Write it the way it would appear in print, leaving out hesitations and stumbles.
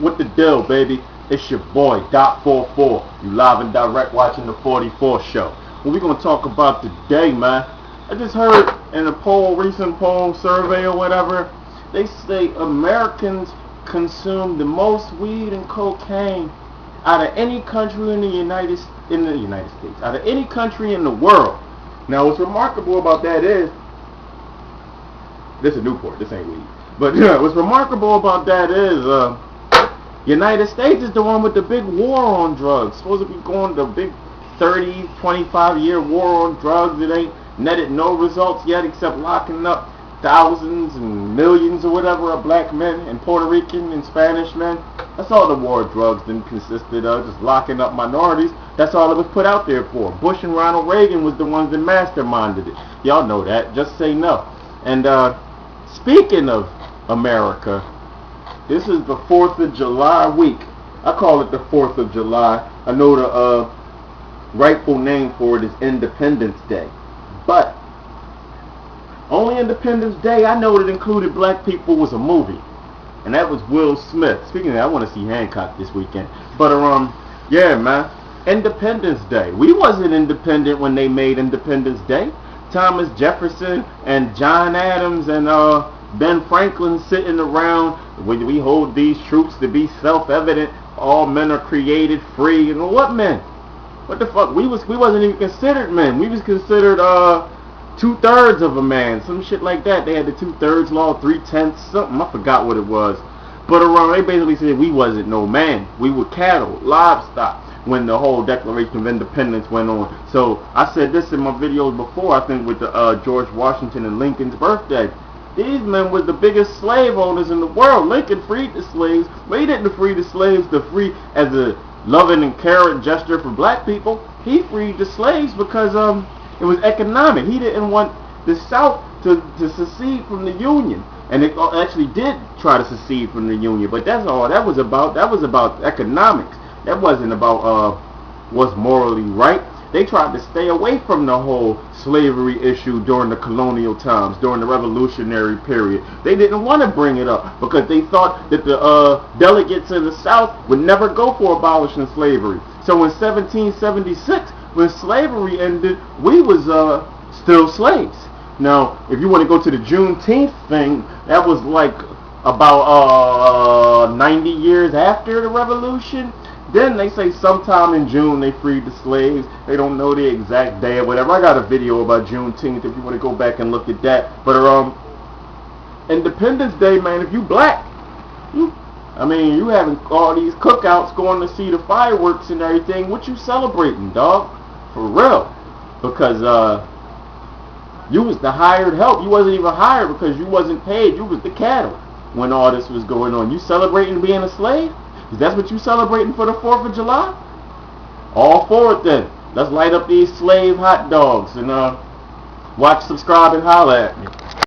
What the deal, baby? It's your boy, Dot44. You live and direct watching the 44 show. What we gonna talk about today, man? I just heard in a recent poll survey or whatever, they say Americans consume the most weed and cocaine out of any country in the United States, out of any country in the world. Now, what's remarkable about that is, this is Newport, this ain't weed. But what's remarkable about that is, United States is the one with the big war on drugs. Supposed to be going to a big 30, 25-year war on drugs. It ain't netted no results yet except locking up thousands and millions or whatever of black men and Puerto Rican and Spanish men. That's all the war of drugs then consisted of, just locking up minorities. That's all it was put out there for. Bush and Ronald Reagan was the ones that masterminded it. Y'all know that. Just say no. And speaking of America, this is the 4th of July week. I call it the 4th of July. I know the rightful name for it is Independence Day. But only Independence Day I know that included black people was a movie. And that was Will Smith. Speaking of that, I want to see Hancock this weekend. But yeah, man. Independence Day. We wasn't independent when they made Independence Day. Thomas Jefferson and John Adams and Ben Franklin sitting around when we hold these truths to be self-evident. All men are created free. And what men? What the fuck? We wasn't even considered men. We was considered 2/3 of a man, some shit like that. They had the 2/3 law, 3/10, something. I forgot what it was. But they basically said we wasn't no man. We were cattle, livestock, when the whole Declaration of Independence went on. So I said this in my videos before, I think with the George Washington and Lincoln's birthday. These men were the biggest slave owners in the world. Lincoln freed the slaves, but he didn't free the slaves to free as a loving and caring gesture for black people. He freed the slaves because it was economic. He didn't want the South to secede from the Union, and it actually did try to secede from the Union. But that's all that was about. That was about economics. That wasn't about what's morally right. They tried to stay away from the whole slavery issue during the colonial times, during the Revolutionary period. They didn't want to bring it up because they thought that the delegates in the South would never go for abolishing slavery. So in 1776, when slavery ended, we was still slaves. Now, if you want to go to the Juneteenth thing, that was like about 90 years after the Revolution. Then they say sometime in June they freed the slaves. They don't know the exact day or whatever. I got a video about Juneteenth if you want to go back and look at that. But Independence Day, man, if you black, you having all these cookouts, going to see the fireworks and everything. What you celebrating, dog? For real. Because you was the hired help. You wasn't even hired because you wasn't paid. You was the cattle when all this was going on. You celebrating being a slave? Is that what you celebrating for the 4th of July? All for it then. Let's light up these slave hot dogs and watch, subscribe, and holler at me.